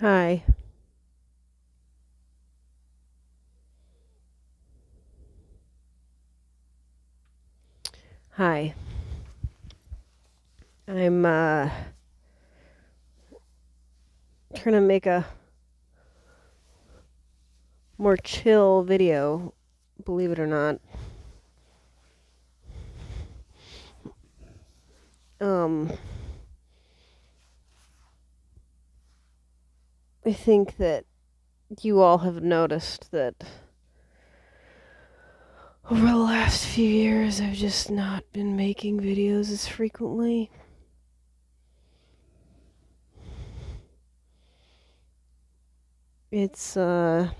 Hi. Hi. I'm trying to make a more chill video, believe it or not. Um I think that you all have noticed that over the last few years I've just not been making videos as frequently. It's I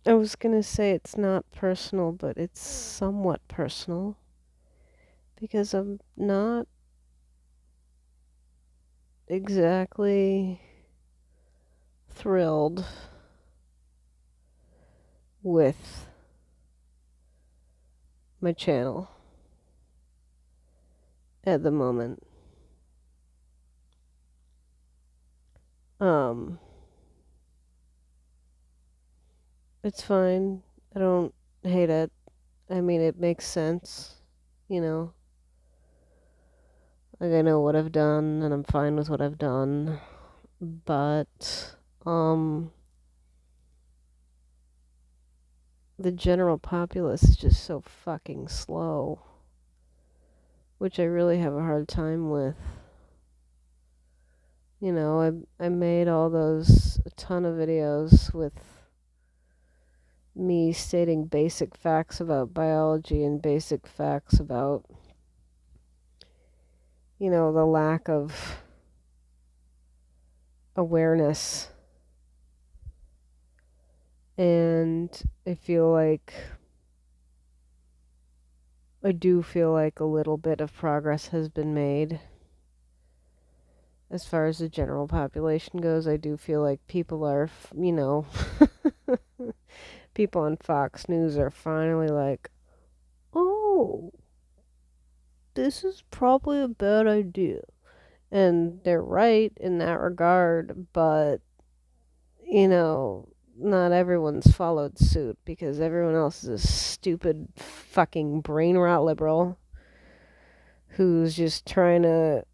was going to say it's not personal, but it's somewhat personal because I'm not exactly thrilled with my channel at the moment. Um, it's fine. I don't hate it. I mean, it makes sense, you know. Like, I know what I've done, and I'm fine with what I've done. But, the general populace is just so fucking slow, which I really have a hard time with. You know, I made a ton of videos with me stating basic facts about biology and basic facts about, you know, the lack of awareness. And I do feel like a little bit of progress has been made. As far as the general population goes, I do feel like people are, you know, people on Fox News are finally like, oh, this is probably a bad idea. And they're right in that regard, but, you know, not everyone's followed suit because everyone else is a stupid fucking brain rot liberal who's just trying to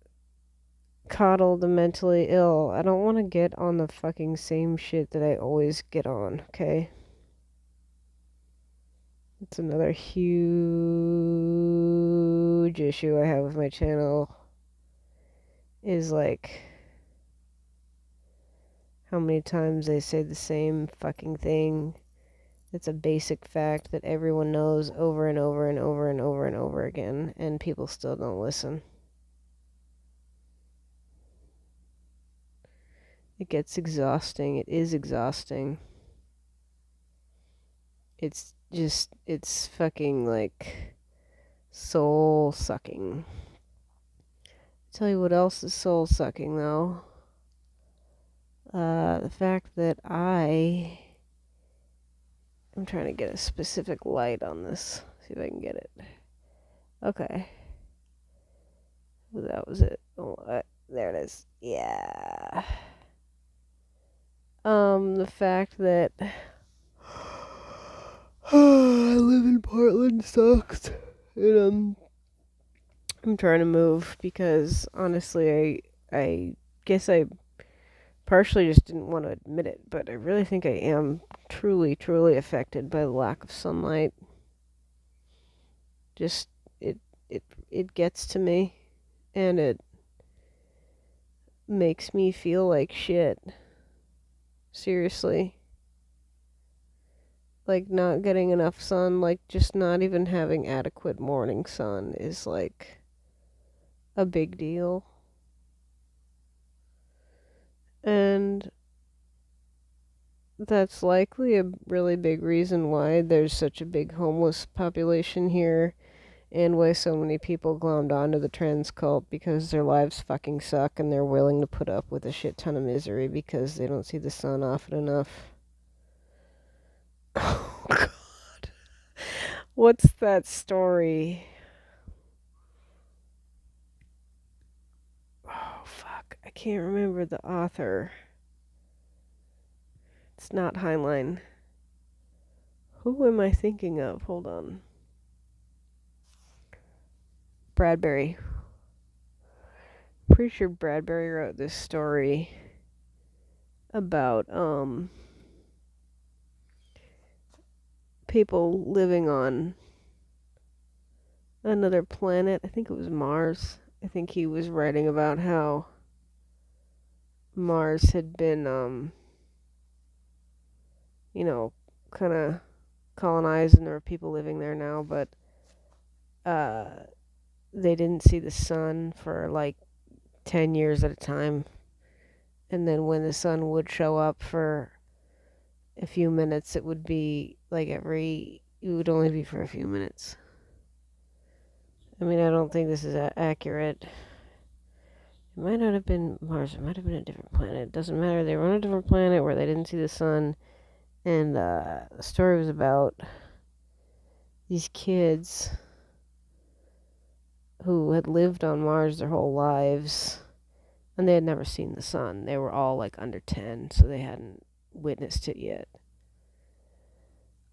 coddle the mentally ill. I don't want to get on the fucking same shit that I always get on, okay? It's another huge issue I have with my channel is like how many times they say the same fucking thing. It's a basic fact that everyone knows over and over and over and over and over again, and people still don't listen. It gets exhausting. It is exhausting. It's fucking like soul sucking. Tell you what else is soul sucking though. The fact that I'm trying to get a specific light on this. See if I can get it. Okay. That was it. Oh, there it is. Yeah. The fact that I live in Portland sucks. And I'm trying to move because honestly I guess I partially just didn't want to admit it, but I really think I am truly, truly affected by the lack of sunlight. Just it it gets to me and it makes me feel like shit. Seriously. Like not getting enough sun, like just not even having adequate morning sun is like a big deal. And that's likely a really big reason why there's such a big homeless population here and why so many people glommed onto the trans cult because their lives fucking suck and they're willing to put up with a shit ton of misery because they don't see the sun often enough. Oh, God. What's that story? can't remember the author. It's not Heinlein. Who am I thinking of? Hold on. Bradbury. Pretty sure Bradbury wrote this story about people living on another planet. I think it was Mars. I think he was writing about how Mars had been kind of colonized and there are people living there now, but they didn't see the sun for like 10 years at a time. And then when the sun would show up for a few minutes, it would be like it would only be for a few minutes. I mean, I don't think this is accurate. It might not have been Mars. It might have been a different planet. It doesn't matter. They were on a different planet where they didn't see the sun. And the story was about these kids who had lived on Mars their whole lives. And they had never seen the sun. They were all like under 10, so they hadn't witnessed it yet.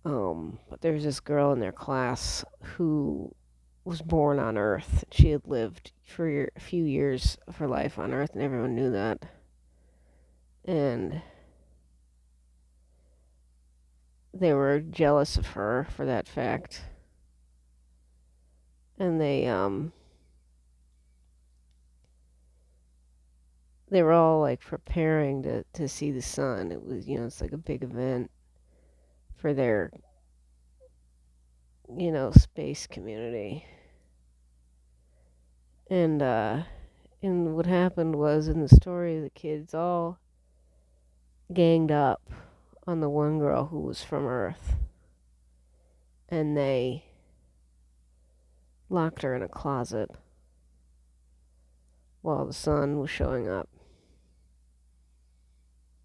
But there was this girl in their class who was born on Earth. She had lived for a few years of her life on Earth, and everyone knew that. And they were jealous of her for that fact. And they were all like preparing to see the sun. It was, it's like a big event for their, space community. And what happened was in the story, the kids all ganged up on the one girl who was from Earth. And they locked her in a closet while the sun was showing up.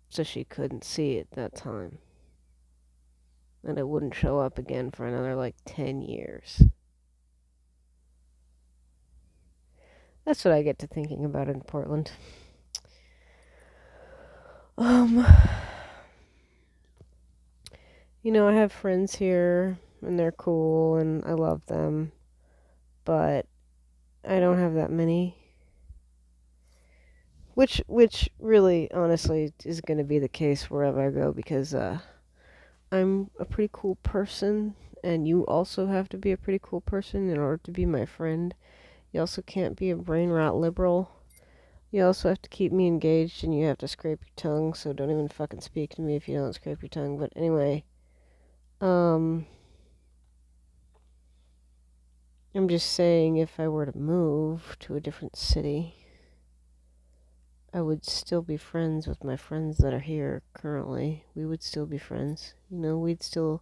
So she couldn't see it that time. And it wouldn't show up again for another like 10 years. That's what I get to thinking about in Portland. I have friends here and they're cool and I love them, but I don't have that many. Which really, honestly, is going to be the case wherever I go because I'm a pretty cool person, and you also have to be a pretty cool person in order to be my friend. You also can't be a brain rot liberal. You also have to keep me engaged, and you have to scrape your tongue, so don't even fucking speak to me if you don't scrape your tongue. But anyway, I'm just saying if I were to move to a different city, I would still be friends with my friends that are here currently. We would still be friends. We'd still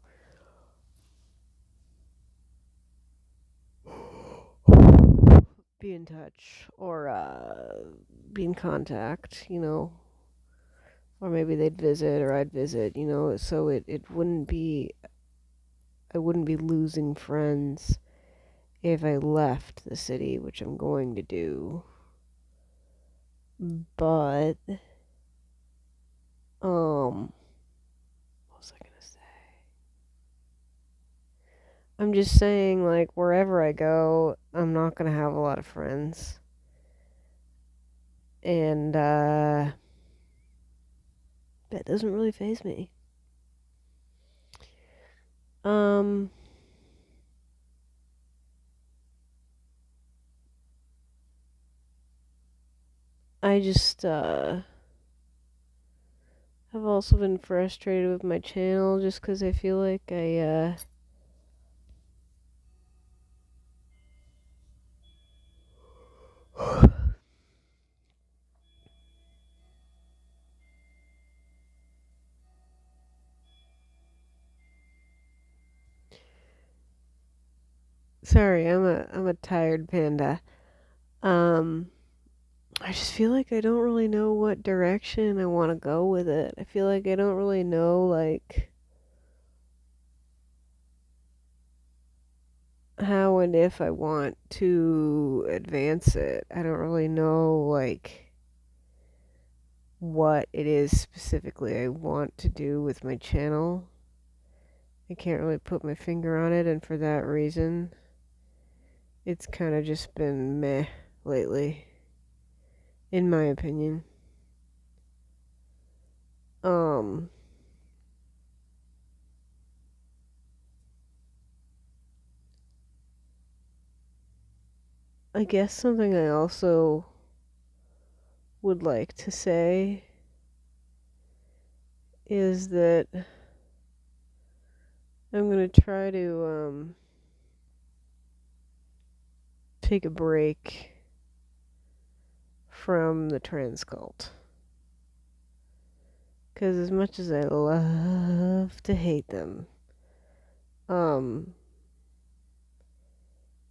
be in touch or be in contact, or maybe they'd visit or I'd visit, so it wouldn't be, I wouldn't be losing friends if I left the city, which I'm going to do. But, what was I gonna say? I'm just saying, like, wherever I go, I'm not gonna have a lot of friends. And, that doesn't really faze me. I just, have also been frustrated with my channel just because I feel like sorry, I'm a tired panda. I just feel like I don't really know what direction I want to go with it. I feel like I don't really know, like, how and if I want to advance it. I don't really know, like, what it is specifically I want to do with my channel. I can't really put my finger on it, and for that reason, it's kind of just been meh lately, in my opinion. I guess something I also would like to say is that I'm gonna try to take a break from the trans cult. Because as much as I love to hate them,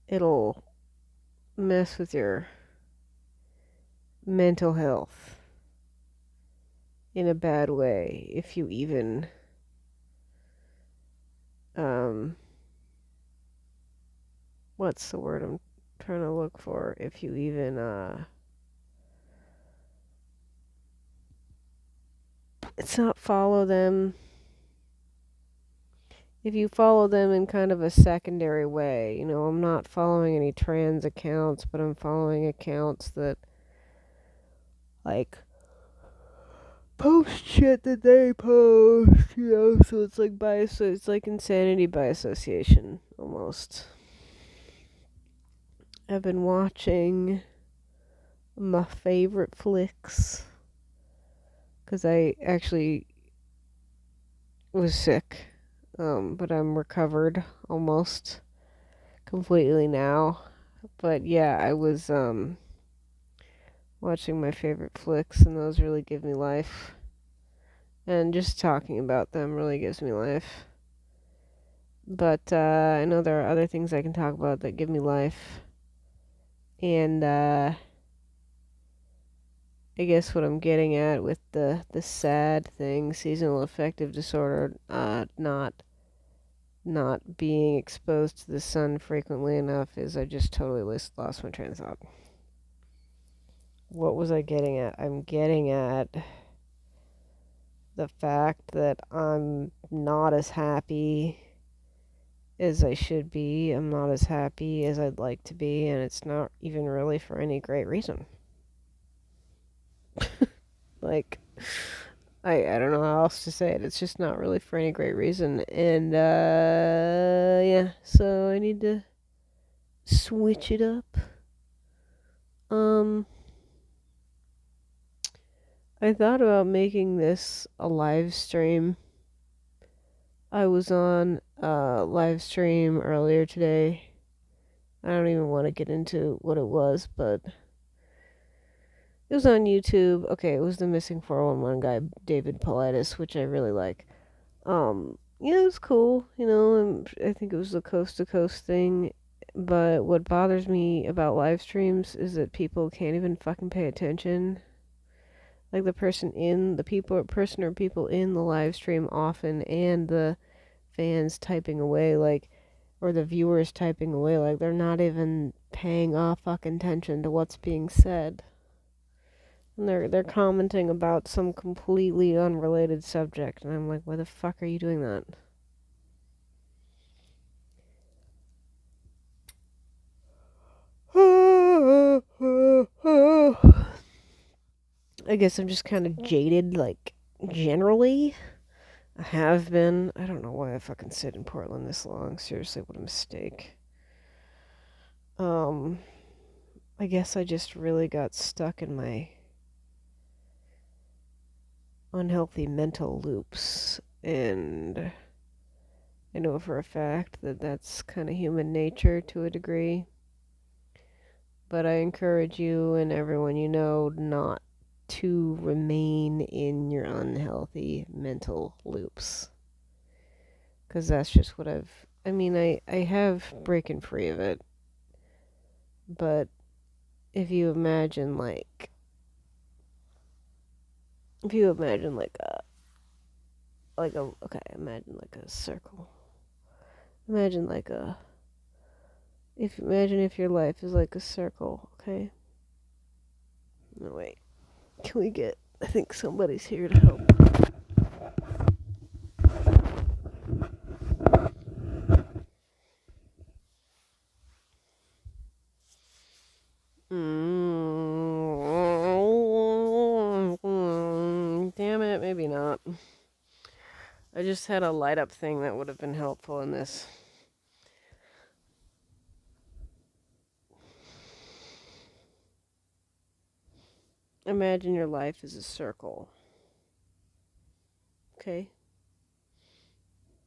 it'll mess with your mental health in a bad way if you even what's the word I'm trying to look for? If you even it's not follow them. If you follow them in kind of a secondary way, I'm not following any trans accounts, but I'm following accounts that like post shit that they post, so it's like it's like insanity by association almost. I've been watching my favorite flicks because I actually was sick, but I'm recovered almost completely now. But yeah, I was watching my favorite flicks, and those really give me life. And just talking about them really gives me life. But I know there are other things I can talk about that give me life. And I guess what I'm getting at with the SAD thing, seasonal affective disorder, not being exposed to the sun frequently enough, is I just totally lost my train of thought. What was I getting at? I'm getting at the fact that I'm not as happy as I should be. I'm not as happy as I'd like to be, and it's not even really for any great reason. Like, I don't know how else to say it. It's just not really for any great reason. And, yeah, so I need to switch it up. I thought about making this a live stream. I was on a live stream earlier today. I don't even want to get into what it was, but it was on YouTube. Okay, it was the missing 411 guy, David Paulides, which I really like. Yeah, it was cool, and I think it was the coast to coast thing. But what bothers me about live streams is that people can't even fucking pay attention. Like the person or people in the live stream often, and the fans typing away, like, or the viewers typing away, like they're not even paying fucking attention to what's being said. And they're commenting about some completely unrelated subject, and I'm like, why the fuck are you doing that? I guess I'm just kind of jaded, like, generally. I have been. I don't know why I fucking sit in Portland this long. Seriously, what a mistake. I guess I just really got stuck in my unhealthy mental loops, and I know for a fact that that's kind of human nature to a degree. But I encourage you and everyone you know not to remain in your unhealthy mental loops. Because that's just what I have breaking free of it. But if you imagine like imagine like a circle. Imagine if your life is like a circle, okay? No, wait. Can we get I think somebody's here to help. Damn it, maybe not. I just had a light up thing that would have been helpful in this. Imagine your life is a circle. Okay?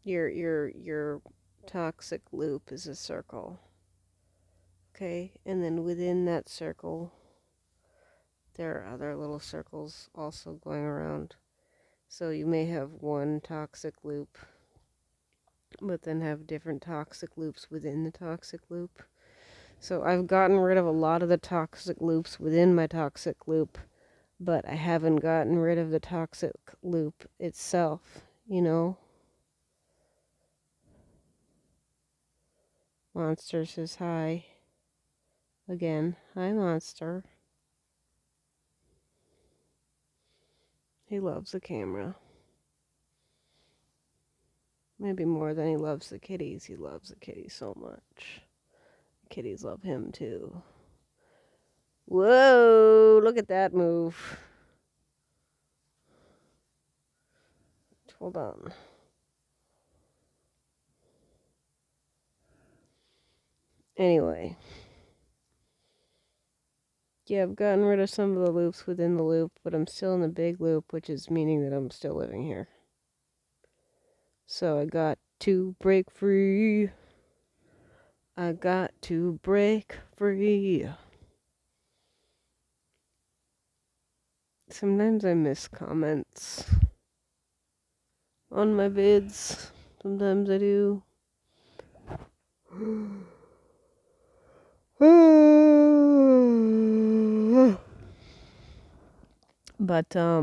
Your toxic loop is a circle. Okay? And then within that circle there are other little circles also going around. So you may have one toxic loop, but then have different toxic loops within the toxic loop. So I've gotten rid of a lot of the toxic loops within my toxic loop, but I haven't gotten rid of the toxic loop itself, you know? Monster says hi. Again, hi Monster. He loves the camera. Maybe more than he loves the kitties. He loves the kitties so much. The kitties love him too. Whoa, look at that move. Hold on. Anyway. Yeah, I've gotten rid of some of the loops within the loop, but I'm still in the big loop, which is meaning that I'm still living here. So I got to break free. I got to break free. Sometimes I miss comments on my vids. Sometimes I do. But, I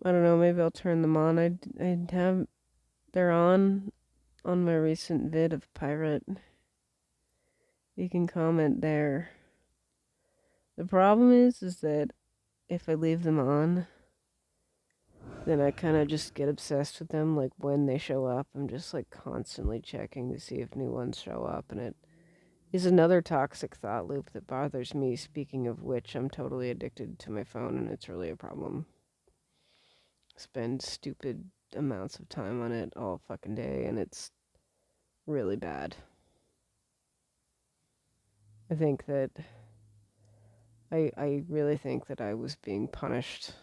don't know, maybe I'll turn them on. I'd have, they're on my recent vid of Pirate. You can comment there. The problem is that if I leave them on, then I kind of just get obsessed with them. Like when they show up, I'm just like constantly checking to see if new ones show up, and it is another toxic thought loop that bothers me. Speaking of which, I'm totally addicted to my phone, and it's really a problem. I spend stupid amounts of time on it all fucking day, and it's really bad. I think that I really think that I was being punished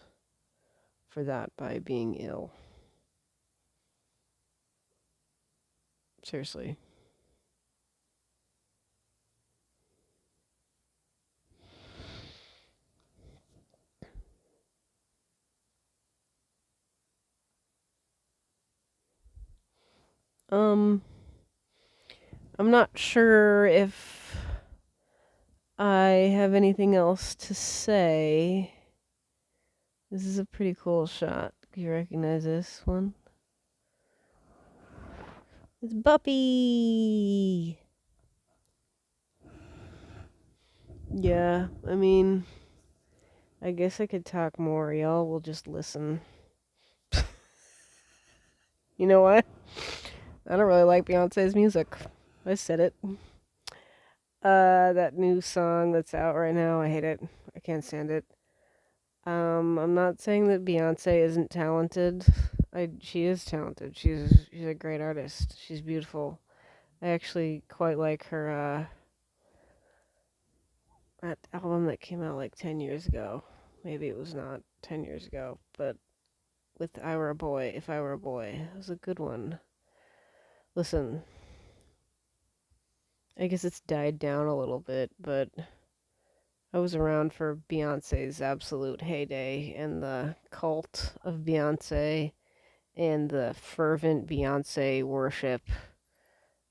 for that by being ill. Seriously. I'm not sure if I have anything else to say. This is a pretty cool shot. Do you recognize this one? It's Buppy! Yeah, I mean, I guess I could talk more. Y'all will just listen. You know what? I don't really like Beyonce's music. I said it. That new song that's out right now, I hate it. I can't stand it. I'm not saying that Beyonce isn't talented. She is talented. She's a great artist. She's beautiful. I actually quite like her that album that came out like 10 years ago. Maybe it was not 10 years ago, but with I Were a Boy, If I Were a Boy. It was a good one. Listen, I guess it's died down a little bit, but I was around for Beyonce's absolute heyday and the cult of Beyonce and the fervent Beyonce worship.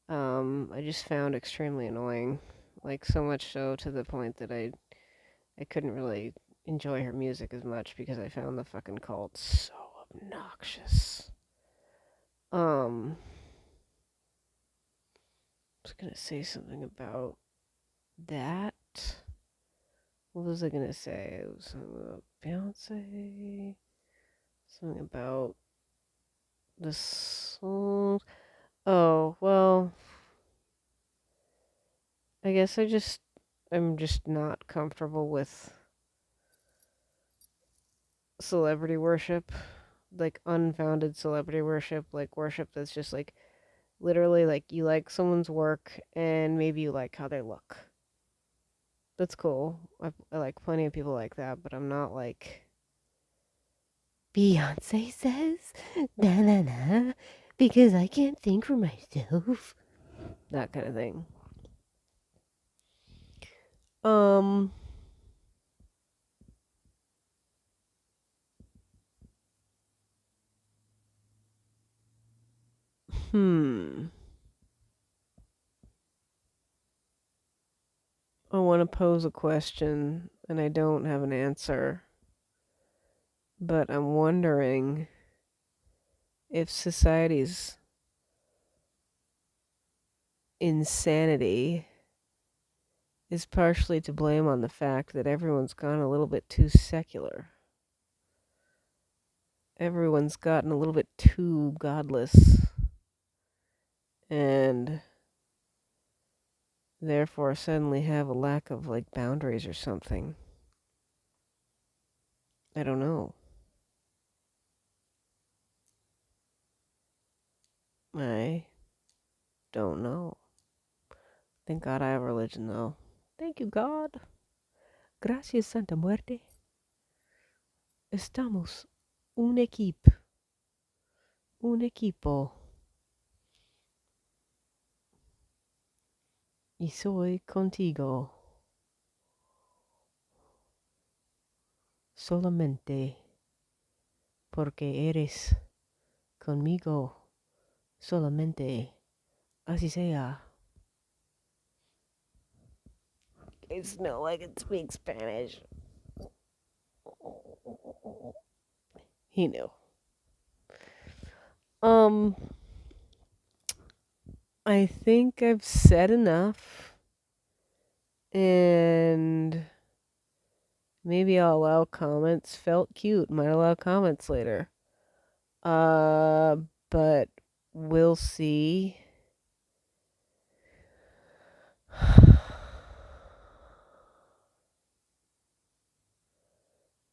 I just found extremely annoying. Like, so much so to the point that I couldn't really enjoy her music as much because I found the fucking cult so obnoxious. I was gonna say something about that. What was I gonna say? It was something about Beyonce. Something about the song. Oh, well, I guess I'm just not comfortable with celebrity worship, like unfounded celebrity worship, like worship that's just like literally like you like someone's work and maybe you like how they look. That's cool. I like plenty of people like that, but I'm not like Beyonce says, na na na, because I can't think for myself. That kind of thing. Um, hmm. I want to pose a question and I don't have an answer, but I'm wondering if society's insanity is partially to blame on the fact that everyone's gone a little bit too secular. Everyone's gotten a little bit too godless and therefore suddenly have a lack of like boundaries or something. I don't know. I don't know. Thank God I have religion though. Thank you, God. Gracias, Santa Muerte. Estamos un equipo. Un equipo. Y soy contigo. Solamente porque eres conmigo. Solamente. Así sea. It's not like it speaks Spanish. He knew. Um, I think I've said enough, and maybe I'll allow comments. Felt cute. Might allow comments later. Uh, but we'll see.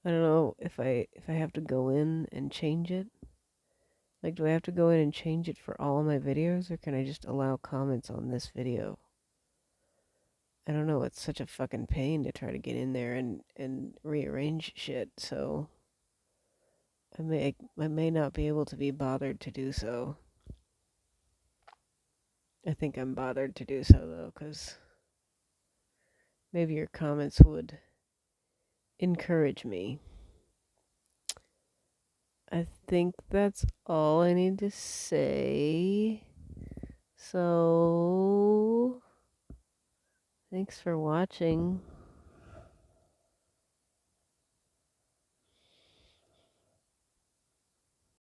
I don't know if I have to go in and change it. Like, do I have to go in and change it for all of my videos, or can I just allow comments on this video? I don't know. It's such a fucking pain to try to get in there and rearrange shit. So I may not be able to be bothered to do so. I think I'm bothered to do so though, because maybe your comments would encourage me. I think that's all I need to say. So, thanks for watching.